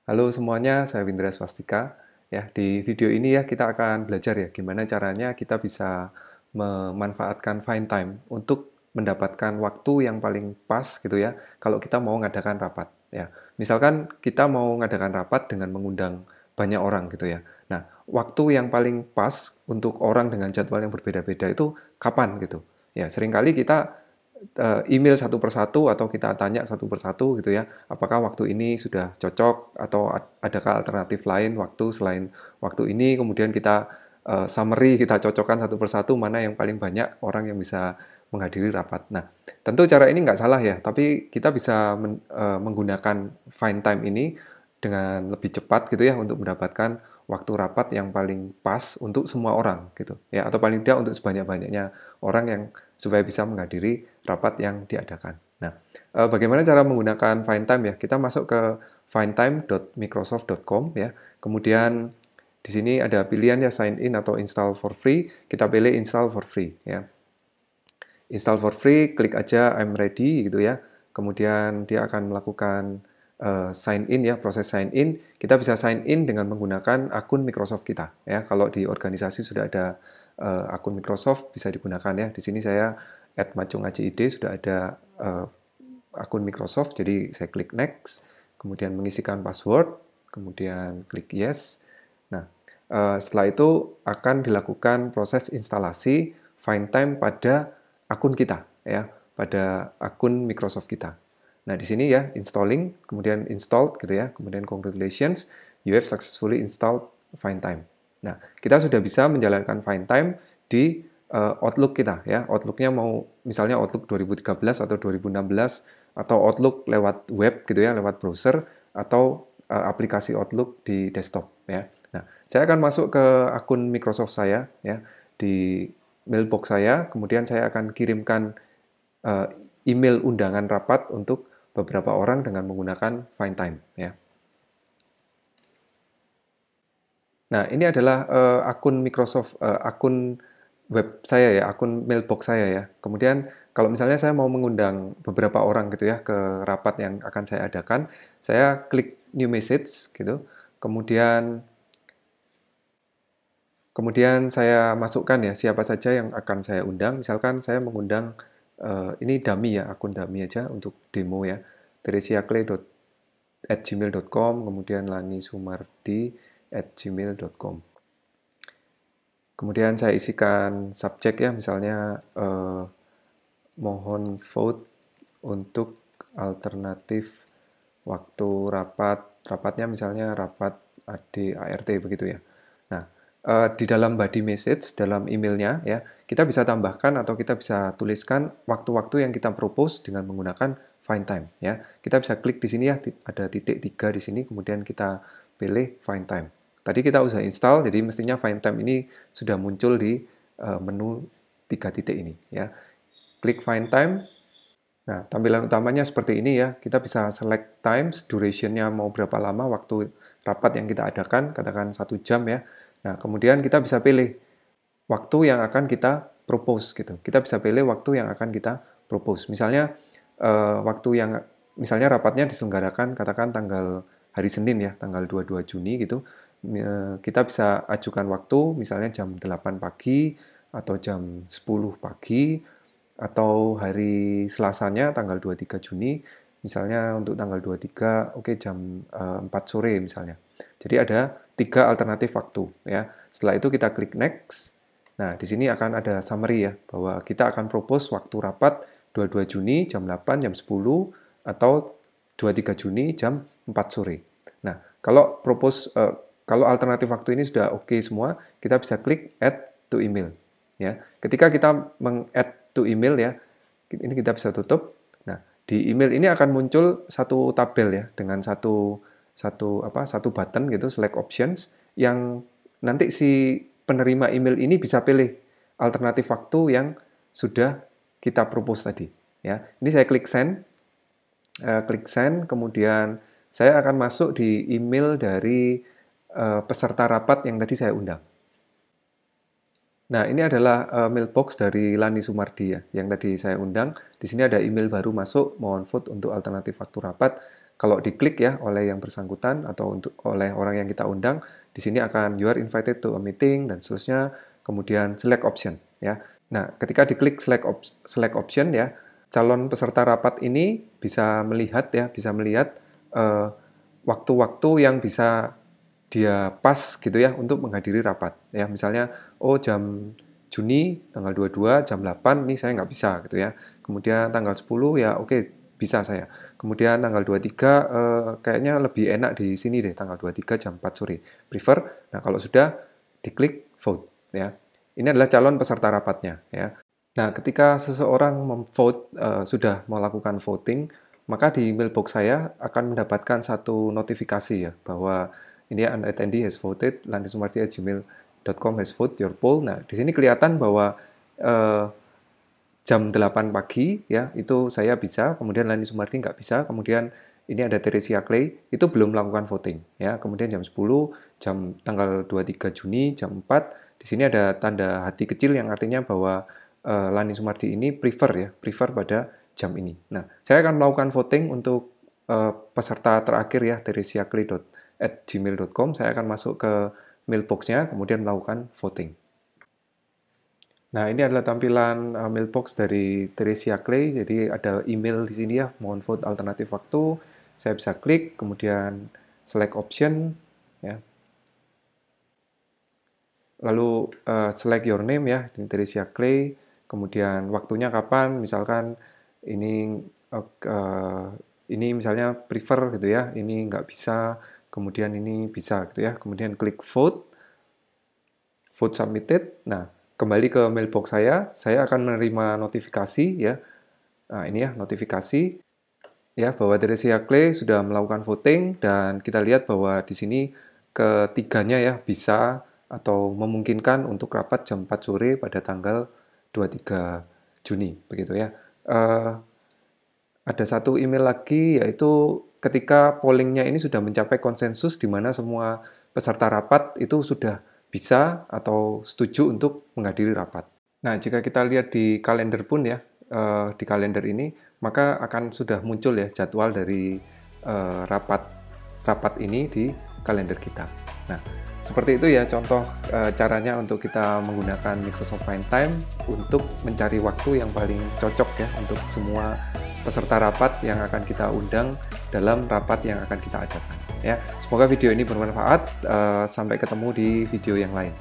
Halo semuanya, saya Windra Swastika. Ya, di video ini ya kita akan belajar ya gimana caranya kita bisa memanfaatkan Find Time untuk mendapatkan waktu yang paling pas gitu ya kalau kita mau ngadakan rapat ya. Misalkan kita mau ngadakan rapat dengan mengundang banyak orang gitu ya. Nah, waktu yang paling pas untuk orang dengan jadwal yang berbeda-beda itu kapan gitu. Ya, seringkali kita email satu persatu atau kita tanya satu persatu gitu ya, apakah waktu ini sudah cocok atau adakah alternatif lain waktu selain waktu ini, kemudian kita summary, kita cocokkan satu persatu mana yang paling banyak orang yang bisa menghadiri rapat. Nah, tentu cara ini nggak salah ya, tapi kita bisa menggunakan find time ini dengan lebih cepat gitu ya untuk mendapatkan waktu rapat yang paling pas untuk semua orang gitu ya, atau paling tidak untuk sebanyak-banyaknya orang yang supaya bisa menghadiri rapat yang diadakan. Nah, bagaimana cara menggunakan Findtime ya? Kita masuk ke findtime.microsoft.com ya. Kemudian di sini ada pilihan ya sign in atau install for free. Kita pilih install for free ya. Install for free, klik aja I'm ready gitu ya. Kemudian dia akan melakukan sign in ya, proses sign in. Kita bisa sign in dengan menggunakan akun Microsoft kita ya. Kalau di organisasi sudah ada akun Microsoft bisa digunakan ya. Di sini saya @macung_acid sudah ada akun Microsoft, jadi saya klik next, kemudian mengisikan password, kemudian klik yes. Nah, setelah itu akan dilakukan proses instalasi Findtime pada akun kita ya, pada akun Microsoft kita. Nah, di sini ya installing, kemudian installed gitu ya, kemudian congratulations, you have successfully installed Findtime. Nah, kita sudah bisa menjalankan Findtime di Outlook kita ya. Outlook-nya mau misalnya Outlook 2013 atau 2016 atau Outlook lewat web gitu ya, lewat browser atau aplikasi Outlook di desktop ya. Nah, saya akan masuk ke akun Microsoft saya ya di mailbox saya, kemudian saya akan kirimkan uh, email undangan rapat untuk beberapa orang dengan menggunakan Findtime ya. Nah, ini adalah akun Microsoft, akun web saya ya, akun mailbox saya ya. Kemudian kalau misalnya saya mau mengundang beberapa orang gitu ya ke rapat yang akan saya adakan, saya klik new message gitu. Kemudian kemudian saya masukkan ya siapa saja yang akan saya undang. Misalkan saya mengundang ini dummy ya, akun dummy aja untuk demo ya. teresiacle@gmail.com, kemudian lanisumardi@gmail.com. Kemudian saya isikan subjek ya, misalnya mohon vote untuk alternatif waktu rapat, rapatnya misalnya rapat ADART begitu ya. Nah, di dalam body message, dalam emailnya ya, kita bisa tambahkan atau kita bisa tuliskan waktu-waktu yang kita propose dengan menggunakan find time ya. Kita bisa klik di sini ya, ada titik 3 di sini, kemudian kita pilih find time. Tadi kita udah install, jadi mestinya find time ini sudah muncul di menu 3 titik ini ya. Klik find time. Nah, tampilan utamanya seperti ini ya. Kita bisa select times, duration-nya mau berapa lama waktu rapat yang kita adakan, katakan 1 jam ya. Nah, kemudian kita bisa pilih waktu yang akan kita propose gitu. Kita bisa pilih waktu yang akan kita propose. Misalnya waktu yang misalnya rapatnya diselenggarakan katakan tanggal hari Senin ya, tanggal 22 Juni gitu. Kita bisa ajukan waktu misalnya jam 8 pagi atau jam 10 pagi atau hari Selasanya tanggal 23 Juni, misalnya untuk tanggal 23, oke jam 4 sore misalnya. Jadi ada 3 alternatif waktu ya. Setelah itu kita klik next. Nah, di sini akan ada summary ya, bahwa kita akan propose waktu rapat 22 Juni jam 8, jam 10, atau 23 Juni jam 4 sore. Nah, kalau alternatif waktu ini sudah oke semua, kita bisa klik add to email. Ya, ketika kita meng-add to email ya, ini kita bisa tutup. Nah, di email ini akan muncul satu tabel ya dengan satu button gitu select options yang nanti si penerima email ini bisa pilih alternatif waktu yang sudah kita propose tadi ya. Ini saya klik send, kemudian saya akan masuk di email dari peserta rapat yang tadi saya undang. Nah, ini adalah mailbox dari Lani Sumardi ya, yang tadi saya undang. Di sini ada email baru masuk, mohon vote untuk alternatif waktu rapat. kalau diklik ya oleh yang bersangkutan atau oleh orang yang kita undang, di sini akan you are invited to a meeting dan seterusnya, kemudian select option ya. Nah, ketika diklik select option ya, calon peserta rapat ini bisa melihat waktu-waktu yang bisa dia pas gitu ya untuk menghadiri rapat ya. Misalnya jam Juni tanggal 22 jam 8 ini saya nggak bisa gitu ya. Kemudian tanggal 10 ya oke, bisa saya. Kemudian tanggal 23 kayaknya lebih enak di sini deh, tanggal 23 jam 4 sore. Prefer. Nah, kalau sudah diklik vote ya. Ini adalah calon peserta rapatnya ya. Nah, ketika seseorang memvote sudah melakukan voting, maka di mailbox saya akan mendapatkan satu notifikasi ya bahwa ini an attendee has voted, landisumardi@gmail.com has voted your poll. Nah, di sini kelihatan bahwa jam 8 pagi ya, itu saya bisa, kemudian Lani Sumardi nggak bisa, kemudian ini ada Teresia Clay, itu belum melakukan voting ya. Kemudian jam 10, tanggal 23 Juni jam 4, di sini ada tanda hati kecil yang artinya bahwa Lani Sumardi ini prefer pada jam ini. Nah, saya akan melakukan voting untuk peserta terakhir ya, teresiaclay@gmail.com. Saya akan masuk ke mailbox-nya, kemudian melakukan voting. Nah, ini adalah tampilan mailbox dari Teresia Clay. Jadi ada email di sini ya, mohon vote alternatif waktu. Saya bisa klik, kemudian select option ya. Lalu select your name ya, ini Teresia Clay. Kemudian waktunya kapan, misalkan ini misalnya prefer gitu ya, ini nggak bisa, kemudian ini bisa gitu ya. Kemudian klik vote submitted. Nah, kembali ke mailbox saya akan menerima notifikasi ya. Nah, ini ya notifikasi ya bahwa Teresia Clay sudah melakukan voting dan kita lihat bahwa di sini ketiganya ya bisa atau memungkinkan untuk rapat jam 4 sore pada tanggal 23 Juni begitu ya. Ada satu email lagi yaitu ketika pollingnya ini sudah mencapai konsensus di mana semua peserta rapat itu sudah bisa atau setuju untuk menghadiri rapat. Nah, jika kita lihat di kalender pun ya, di kalender ini, maka akan sudah muncul ya jadwal dari rapat ini di kalender kita. Nah, seperti itu ya contoh caranya untuk kita menggunakan Microsoft Find Time untuk mencari waktu yang paling cocok ya untuk semua peserta rapat yang akan kita undang dalam rapat yang akan kita adakan. Ya, semoga video ini bermanfaat. Sampai ketemu di video yang lain.